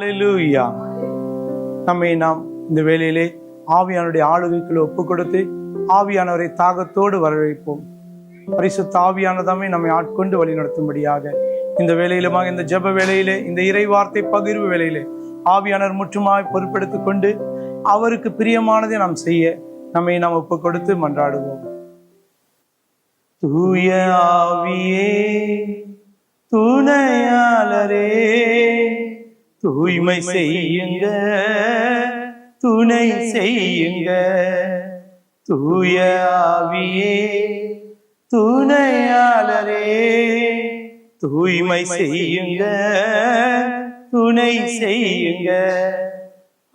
ஹல்லேலூயா. நம்மை நாம் இந்த வேளையிலே ஆவியானுடைய ஆளுகைக்குள்ள ஒப்பு கொடுத்து ஆவியானவரை தாகத்தோடு வரவேற்போம். பரிசுத்த ஆவியானதாமே நம்மை ஆட்கொண்டு வழி நடத்தும்படியாக இந்த வேளையிலுமாக, இந்த ஜெப வேளையிலே, இந்த இறை வார்த்தை பகிர்வு வேளையிலே ஆவியானவர் முற்றுமாய் பொறுப்பெடுத்துக் கொண்டு அவருக்கு பிரியமானதை நாம் செய்ய நம்மை நாம் ஒப்பு கொடுத்து மன்றாடுவோம். தூய ஆவியே, துணையாளரே, தூய்மை செய்யுங்க, துணை செய்யுங்க. தூய ஆவியே, துணையாளரே, தூய்மை செய்யுங்க, துணை செய்யுங்க.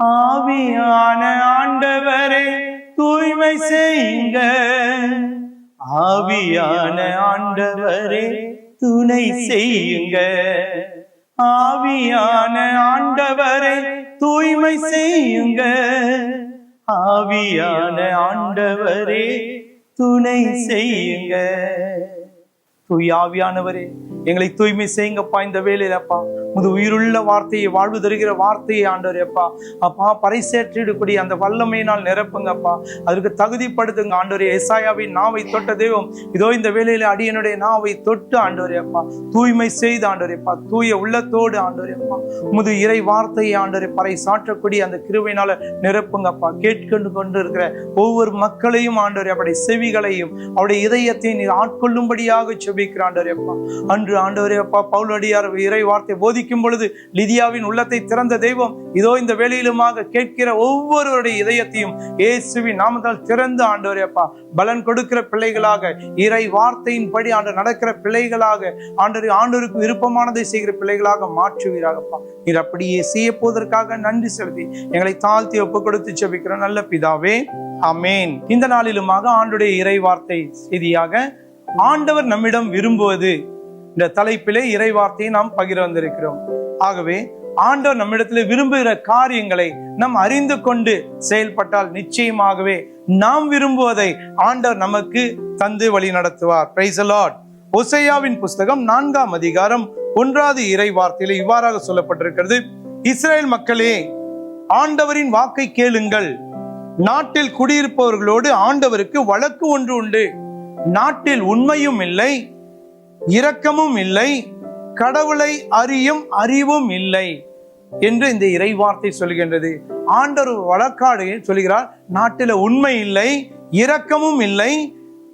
ஆவியான ஆண்டவரே, தூய்மை செய்யுங்க. ஆவியான ஆண்டவரே, துணை செய்யுங்க. ஆவியான ஆண்டவரே, தூய்மை செய்யுங்க. ஆவியான ஆண்டவரே, துணை செய்யுங்க. தூய் ஆவியானவரே, எங்களை தூய்மை செய்யுங்கப்பா. இந்த வேலையிலப்பா முது உயிருள்ள வார்த்தையை, வாழ்வு தருகிற வார்த்தையை ஆண்டவரே அப்பா அப்பா பறைசேற்றிடக்கூடிய அந்த வல்லமையினால் நிரப்புங்கப்பா. அதற்கு தகுதிப்படுத்துங்க ஆண்டவரே. எசாயாவின் நாவை தொட்ட தெய்வம் இதோ இந்த வேளையில அடியனுடைய நாவை தொட்டு ஆண்டவரே அப்பா தூய்மை செய்து ஆண்டவரே அப்பா தூய உள்ளத்தோடு ஆண்டவரே அப்பா முது இறை வார்த்தையை ஆண்டவரே பறை சாற்றக்கூடிய அந்த கிருபையினால நிரப்புங்கப்பா. கேட்கொண்டு கொண்டு இருக்கிற ஒவ்வொரு மக்களையும் ஆண்டவரே அப்படி செவிகளையும் அவருடைய இதயத்தை நீர் ஆட்கொள்ளும்படியாக செபிக்கிற ஆண்டவரே அப்பா. அன்று ஆண்டவரே அப்பா பவுலடியார் இறை வார்த்தை போதிக்கும் பொழுது லிதியாவின் உள்ளத்தை திறந்த தெய்வம் இதோ இந்த வேளையிலுமாக கேட்கிற ஒவ்வொருவருடைய இதயத்தையும் இயேசுவின் நாமத்தால் திறந்து ஆண்டவரே அப்பா பலன் கொடுக்கிற பிள்ளைகளாக, இறை வார்த்தையின்படி ஆண்டு நடக்கிற பிள்ளைகளாக, ஆண்டவருக்கு விருப்பமானதை செய்கிற பிள்ளைகளாக மாற்றுவீராகப்பா. நீர் அப்படியே செய்ய போவதற்காக நன்றி செலுத்தி எங்களை தாழ்த்தி ஒப்பு கொடுத்து செபிக்கிற நல்ல பிதாவே, ஆமேன். இந்த நாளிலுமாக ஆண்டுடைய இறை வார்த்தை செய்தியாக ஆண்டவர் நம்மிடம் விரும்புவது இந்த தலைப்பிலே இறை வார்த்தையை நாம் பகிர வந்திருக்கிறோம். ஆகவே ஆண்டவர் நம்மிடத்தில் விரும்புகிற காரியங்களை நாம் அறிந்து கொண்டு செயல்பட்டால் நிச்சயமாகவே நாம் விரும்புவதை ஆண்டவர் நமக்கு தந்து வழி நடத்துவார். Praise the Lord. ஓசையாவின் புஸ்தகம் 4ஆம் அதிகாரம் 1வது இறை வார்த்தையில இவ்வாறாக சொல்லப்பட்டிருக்கிறது. இஸ்ரேல் மக்களே, ஆண்டவரின் வாக்கை கேளுங்கள். நாட்டில் குடியிருப்பவர்களோடு ஆண்டவருக்கு வழக்கு ஒன்று உண்டு. நாட்டில் உண்மையும் இல்லை, இரக்கமும் இல்லை, கடவுளை அறியும் அறிவும் இல்லை என்று இந்த இறை வார்த்தை சொல்கின்றது. ஆண்டவர் வழக்காடு சொல்கிறார், நாட்டில உண்மை இல்லை, இரக்கமும் இல்லை,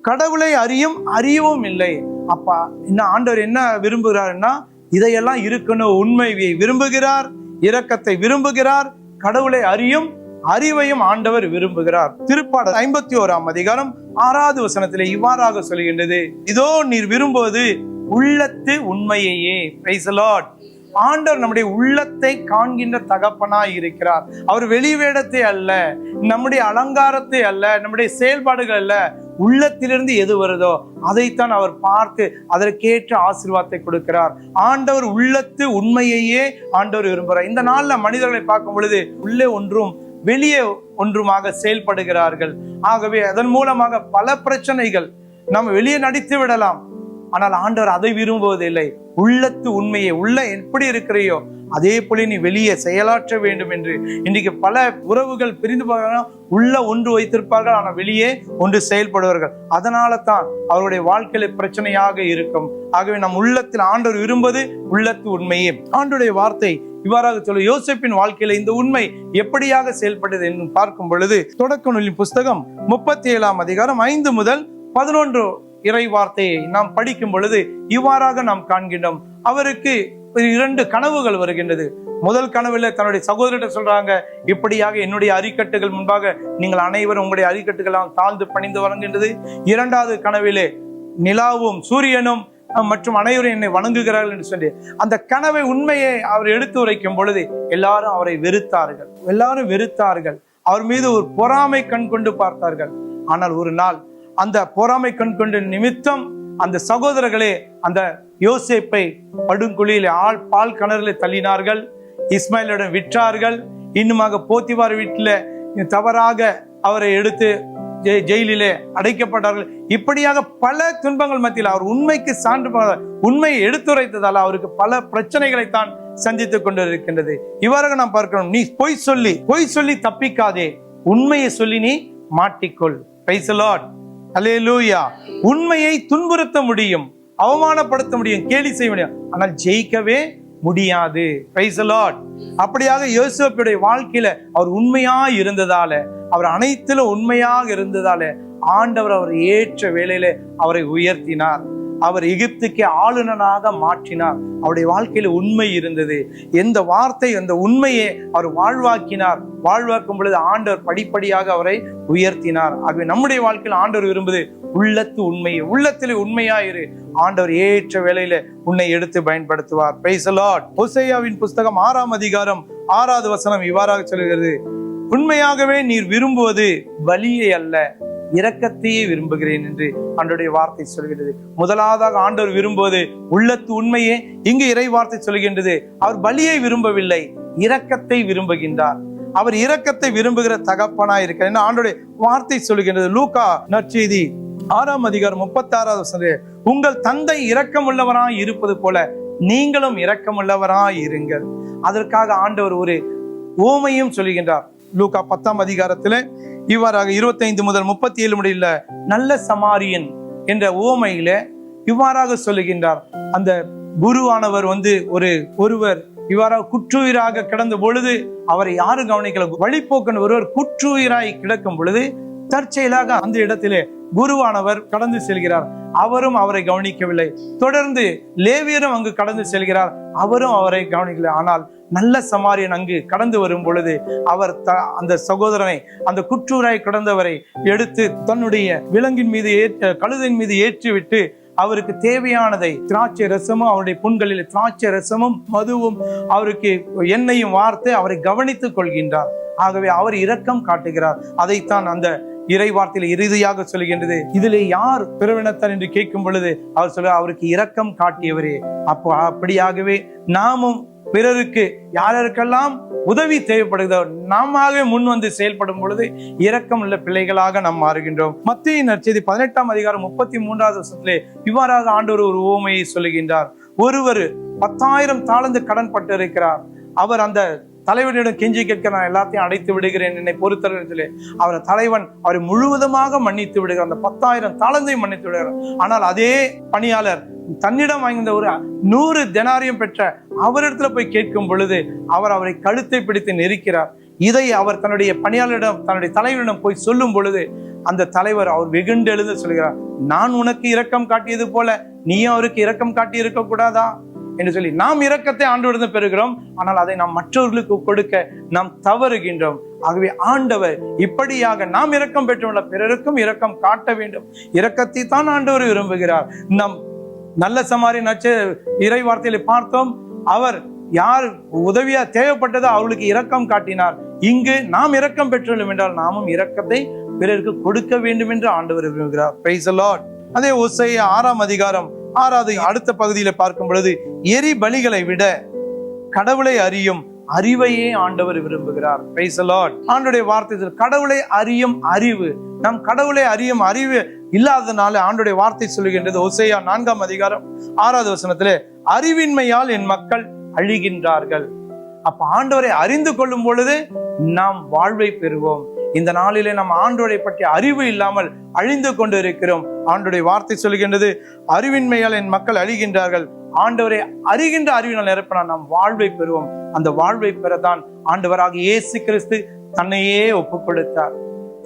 கடவுளை அறியும் அறிவும் இல்லை. அப்பா இன்னும் ஆண்டவர் என்ன விரும்புகிறார்னா இதையெல்லாம் இருக்கணும். உண்மையை விரும்புகிறார், இரக்கத்தை விரும்புகிறார், கடவுளை அறியும் அறிவையும் ஆண்டவர் விரும்புகிறார். திருப்பாடல் 51ஆம் அதிகாரம் 6வது வசனத்திலே இவ்வாறாக சொல்கின்றது, இதோ நீர் விரும்புவது உள்ளத்து உண்மையையே. Praise the Lord. ஆண்டவர் நம்முடைய உள்ளத்தை காண்கின்ற தகப்பனாய் இருக்கிறார். அவர் வெளி வேடத்தை அல்ல, நம்முடைய அலங்காரத்தை அல்ல, நம்முடைய செயல்பாடுகள் அல்ல, உள்ளத்திலிருந்து எது வருதோ அதைத்தான் அவர் பார்த்து அதற்கேற்ற ஆசீர்வாதத்தை கொடுக்கிறார். ஆண்டவர் உள்ளத்து உண்மையையே ஆண்டவர் விரும்புகிறார். இந்த நாள்ல மனிதர்களை பார்க்கும் பொழுது உள்ளே ஒன்றும் வெளியே ஒன்றுமாக செயல்படுகிறார்கள். ஆகவே அதன் மூலமாக பல பிரச்சனைகள். நம்ம வெளியே நடித்து விடலாம், ஆனால் ஆண்டவர் அதை விரும்புவதில்லை. உள்ளத்து உண்மையை, உள்ள எப்படி இருக்கிறையோ அதே போல நீ வெளியே செயலாற்ற வேண்டும் என்று. இன்றைக்கு பல உறவுகள் பிரிந்து போகிறாங்க. உள்ள ஒன்று வைத்திருப்பார்கள், ஆனால் வெளியே ஒன்று செயல்படுவார்கள். அதனால தான் அவருடைய வாழ்க்கையில பிரச்சனையாக இருக்கும். ஆகவே நம் உள்ளத்தில் ஆண்டவர் விரும்புவது உள்ளத்து உண்மையே. ஆண்டவருடைய வார்த்தை இவ்வாறாக சொல்ல, யோசேப்பின் வாழ்க்கையில இந்த உண்மை எப்படியாக செயல்பட்டது என்று பார்க்கும் பொழுது தொடக்க நூலின் புஸ்தகம் 37ஆம் அதிகாரம் 5 முதல் 11 இறை வார்த்தையை நாம் படிக்கும் பொழுது இவ்வாறாக நாம் காண்கின்றோம். அவருக்கு 2 கனவுகள் வருகின்றது. முதல் கனவுல தன்னுடைய சகோதரர்கிட்ட சொல்றாங்க, இப்படியாக என்னுடைய அரிக்கட்டுகள் முன்பாக நீங்கள் அனைவரும் உங்களுடைய அரிக்கட்டுகள் தாழ்ந்து பணிந்து வருகின்றது. 2வது கனவிலே நிலாவும் சூரியனும் மற்றும் அனைவரும் என்னை வணங்குகிறார்கள் என்று சொல்லி அந்த கனவை உண்மையை அவர் எடுத்து உரைக்கும் பொழுது எல்லாரும் அவரை வெறுத்தார்கள். அவர் மீது ஒரு பொறாமை கண் கொண்டு பார்த்தார்கள். ஆனால் ஒரு நாள் அந்த பொறாமை கண் கொண்டு நிமித்தம் அந்த சகோதரர்களே அந்த யோசேப்பை படுங்குழியிலே பால் கிணறுல தள்ளினார்கள். இஸ்மாயிலிடம் விற்றார்கள். இன்னுமாக போத்திபார் வீட்டில் தவறாக அவரை எடுத்து ஜெயிலிலே அடைக்கப்பட்டார்கள். இப்படியாக பல துன்பங்கள் மத்தியில் அவர் உண்மைக்கு சான்று உண்மையை எடுத்துரைத்ததால் அவருக்கு பல பிரச்சனைகளைத்தான் சந்தித்துக் கொண்டிருக்கின்றது. இவ்வாறாக நாம் பார்க்கிறோம், நீ பொய் சொல்லி தப்பிக்காதே, உண்மையை சொல்லி நீ மாட்டிக்கொள். Praise the Lord. அல்லேலூயா. உண்மையை துன்புறுத்த முடியும், அவமானப்படுத்த முடியும், கேலி செய்ய முடியும், ஆனால் ஜெயிக்கவே முடியாது. Praise the Lord. அப்படியாக யோசேப்புடைய வாழ்க்கையில அவர் உண்மையா இருந்ததால, அவர் அனைத்திலும் உண்மையாக இருந்ததால ஆண்டவர் அவர் ஏற்ற வேளையில அவரை உயர்த்தினார். அவர் எகிப்துக்கு ஆளுநராக மாற்றினார். அவருடைய வாழ்க்கையில உண்மை இருந்தது. எந்த வார்த்தை, அந்த உண்மையை அவர் வாழ்வாக்கினார். வாழ்வாக்கும் பொழுது ஆண்டவர் படிப்படியாக அவரை உயர்த்தினார். ஆகவே நம்முடைய வாழ்க்கையில் ஆண்டவர் விரும்புது உள்ளத்து உண்மையை, உள்ளத்திலே உண்மையாயிரு, ஆண்டவர் ஏற்ற வேளையில உன்னை எடுத்து பயன்படுத்துவார். Praise the Lord. ஓசேயாவின் புஸ்தகம் 6ஆம் அதிகாரம் 6வது வசனம் இவ்வாறாக சொல்கிறது, உண்மையாகவே நீர் விரும்புவது பலியை அல்ல, இரக்கத்தையே விரும்புகிறேன் என்று ஆண்டவருடைய வார்த்தை சொல்கிறது. முதலாவதாக ஆண்டவர் விரும்புவது உள்ளத்து உண்மையே. இங்கு இறை வார்த்தை சொல்கின்றது, அவர் பலியை விரும்பவில்லை, இரக்கத்தை விரும்புகின்றார். அவர் இரக்கத்தை விரும்புகிற தகப்பனாய் இருக்கிறார் என்று ஆண்டவருடைய வார்த்தை சொல்கின்றது. லூக்கா நற்செய்தி 6ஆம் அதிகாரம் 36வது வசனம், உங்கள் தந்தை இரக்கமுள்ளவராய் இருப்பது போல நீங்களும் இரக்கமுள்ளவராய் இருங்கள். அதற்காக ஆண்டவர் ஒரு ஓமையும் சொல்கின்றார். லூக்கா 10ஆம் அதிகாரத்திலே இவ்வாறாக 25 முதல் 37 முடியல நல்ல சமாரியன் என்ற ஓமையில இவ்வாறாக சொல்லுகின்றார். அந்த குருவானவர் ஒருவர் இவ்வாறாக குற்றுயிராக கிடந்த பொழுது அவரை யாரு கவனிக்கல. வழிபோக்கன் ஒருவர் குற்றுயிராய் கிடக்கும் பொழுது தற்செயலாக அந்த இடத்திலே குருவானவர் கடந்து செல்கிறார். அவரும் அவரை கவனிக்கவில்லை. தொடர்ந்து லேவியரும் அங்கு கடந்து செல்கிறார். அவரும் அவரை கவனிக்கவில்லை. ஆனால் நல்ல சமாரியன் அங்கு கடந்து வரும் பொழுது அவர் அந்த சகோதரனை, அந்த குற்றூராய் கிடந்தவரை எடுத்து தன்னுடைய விலங்கின் மீது கழுதின் மீது ஏற்றிவிட்டு அவருக்கு தேவையானதை, திராட்சை ரசமும், அவருடைய புண்களில் திராட்சை ரசமும் மதுவும் அவருக்கு எண்ணெயும் வார்த்து அவரை கவனித்துக் கொள்கின்றார். ஆகவே அவர் இரக்கம் காட்டுகிறார். அதைத்தான் அந்த இறை வார்த்தையில் இறுதியாக சொல்கின்றது. இதிலே யார் பிறவினத்தார் என்று கேட்கும் பொழுது அவர் சொல்ல, அவருக்கு இரக்கம் காட்டியவரே. அப்போ அப்படியாகவே நாமும் பிறருக்கு யாருக்கெல்லாம் உதவி தேவைப்படுகிறதோ நாமவே முன் வந்து செயல்படும் பொழுது இரக்கம் உள்ள பிள்ளைகளாக நாம் மாறுகின்றோம். மத்தேயு நற்செய்தி 18ஆம் அதிகாரம் 33வது வசனத்திலே இவ்வாறாக ஆண்டவர் ஒரு உவமையை சொல்லுகின்றார். ஒருவர் 10,000 தாலந்து கடன் பட்டு இருக்கிறார். அவர் அந்த தலைவனிடம் கெஞ்சி கேட்க, நான் எல்லாத்தையும் அடைத்து விடுகிறேன், என்னை பொறுத்தவரை அவர் தலைவன் அவரை முழுவதுமாக மன்னித்து விடுகிறார். அந்த 10,000 தாலந்தையும் மன்னித்து விடுகிறார். ஆனால் அதே பணியாளர் தன்னிடம் வாய்ந்த ஒரு 100 தெனாரியம் பெற்ற அவரிடத்துல போய் கேட்கும் பொழுது அவர் அவரை கழுத்தை பிடித்து நெருக்கிறார். இதை அவர் தன்னுடைய பணியாளரிடம், தன்னுடைய தலைவரிடம் போய் சொல்லும் பொழுது அந்த தலைவர் அவர் வெகுண்டு எழுந்து சொல்கிறார், நான் உனக்கு இரக்கம் காட்டியது போல நீயும் அவருக்கு இரக்கம் காட்டி இருக்க கூடாதா என்று சொல்லி நாம் இரக்கத்தை ஆண்டவரிடம் பெறுகிறோம். ஆனால் அதை நாம் மற்றவர்களுக்கு கொடுக்க நாம் தவறுகின்றோம். ஆகவே ஆண்டவர் இப்படியாக நாம் இரக்கம் பெற்றுள்ள பிறருக்கும் இரக்கம் காட்ட வேண்டும். இரக்கத்தை தான் ஆண்டவர் விரும்புகிறார். நம் நல்ல சமாரியன் இறை வார்த்தையில பார்த்தோம். அவர் யார் உதவியா தேவைப்பட்டதோ அவர்களுக்கு இரக்கம் காட்டினார். இங்கு நாம் இரக்கம் பெற்றுள்ளோம் என்றால் நாமும் இரக்கத்தை பிறருக்கு கொடுக்க வேண்டும் என்று ஆண்டவர் விரும்புகிறார். Praise the Lord. அதே ஓசேயா 6ஆம் அதிகாரம் 6வது அடுத்த பகுதியில பார்க்கும் பொழுது, எரி பலிகளை விட கடவுளை அறியும் அறிவையே ஆண்டவர் விரும்புகிறார். Praise the Lord. ஆண்டவருடைய வார்த்தை கடவுளை அறியும் அறிவு. நம் கடவுளை அறியும் அறிவு இல்லாதனால ஆண்டவருடைய வார்த்தை சொல்லுகின்றது. ஓசேயா 4ஆம் அதிகாரம் 6வது வசனத்திலே, அறிவின்மையால் என் மக்கள் அழிகின்றார்கள். அப்ப ஆண்டவரை அறிந்து கொள்ளும் பொழுது நாம் வாழ்வை பெறுவோம். இந்த நாளிலே நாம் ஆண்டவரை பற்றி அறிவு இல்லாமல் அழிந்து கொண்டு இருக்கிறோம். ஆண்டவருடைய வார்த்தை சொல்கின்றது, அறிவின்மையால் என் மக்கள் அழிகின்றார்கள். ஆண்டவரை அறிகின்ற அறிவினால் நிரப்பினால் நாம் வாழ்வை பெறுவோம். அந்த வாழ்வை பெறத்தான் ஆண்டவராக இயேசு கிறிஸ்து தன்னையே ஒப்புக் கொடுத்தார்.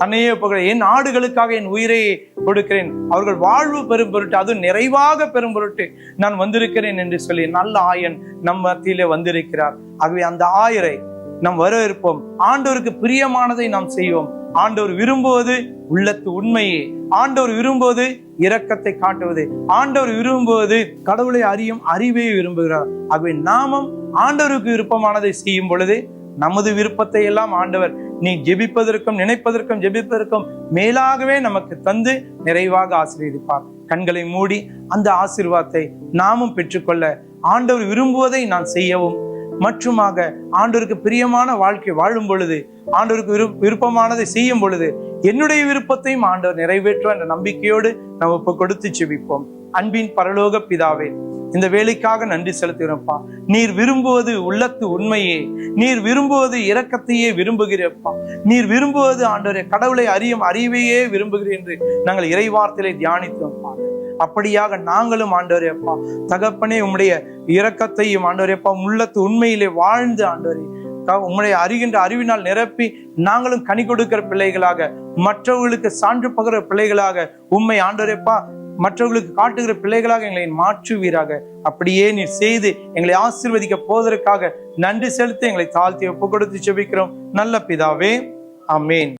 தன்னையே ஒப்புக் என் ஆடுகளுக்காக என் உயிரையை கொடுக்கிறேன், அவர்கள் வாழ்வு பெறும் பொருட்டு, அது நிறைவாக பெறும் பொருட்டு நான் வந்திருக்கிறேன் என்று சொல்லி நல்ல ஆயன் நம் மத்தியிலே வந்திருக்கிறார். ஆகவே அந்த ஆயரை நாம் வரவேற்போம். ஆண்டவருக்கு பிரியமானதை நாம் செய்வோம். ஆண்டவர் விரும்புவது உள்ளத்து உண்மையே. ஆண்டவர் விரும்புவது இரக்கத்தை காட்டுவது. ஆண்டவர் விரும்புவது கடவுளை அறியும் அறிவை விரும்புகிறார். ஆகவே நாமும் ஆண்டவருக்கு விருப்பமானதை செய்யும் பொழுது நமது விருப்பத்தை எல்லாம் ஆண்டவர் நீ ஜெபிப்பதற்கும் நினைப்பதற்கும் ஜெபிப்பதற்கும் மேலாகவே நமக்கு தந்து நிறைவாக ஆசீர்வதிப்பார். கண்களை மூடி அந்த ஆசீர்வாதத்தை நாமும் பெற்றுக்கொள்ள, ஆண்டவர் விரும்புவதை நான் செய்யவும் மற்றுமாக ஆண்டவருக்கு பிரியமான வாழ்க்கை வாழும் பொழுது, ஆண்டவருக்கு விருப்பமானதை செய்யும் பொழுது என்னுடைய விருப்பத்தையும் ஆண்டவர் நிறைவேற்றுவார் என்ற நம்பிக்கையோடு நம்ம இப்ப கொடுத்து செபிப்போம். அன்பின் பரலோக பிதாவே, இந்த வேலைக்காக நன்றி செலுத்துகிறப்பா. நீர் விரும்புவது உள்ளத்து உண்மையே, நீர் விரும்புவது இரக்கத்தையே விரும்புகிறப்பா. நீர் விரும்புவது ஆண்டவரே கடவுளை அறியும் அறிவையே விரும்புகிறேன் என்று நாங்கள் இறைவார்த்தையை தியானித்தோம்ப்பா. அப்படியாக நாங்களும் ஆண்டவரே அப்பா தகப்பனே உம்முடைய இரக்கத்தையும் ஆண்டவரே அப்பா உள்ளத்து உண்மையிலே வாழ்ந்து ஆண்டவரே உம்முடைய அறிகின்ற அறிவினால் நிரப்பி நாங்களும் கனி கொடுக்கிற பிள்ளைகளாக, மற்றவர்களுக்கு சான்று பகிர பிள்ளைகளாக, உம்மை ஆண்டவரேப்பா மற்றவர்களுக்கு காட்டுகிற பிள்ளைகளாக எங்களை மாற்றுவீராக. அப்படியே நீர் செய்து எங்களை ஆசீர்வதிக்க போவதற்காக நன்றி செலுத்தி எங்களை தாழ்த்தி ஒப்பு கொடுத்து ஜெபிக்கிறோம் நல்ல பிதாவே, ஆமென்.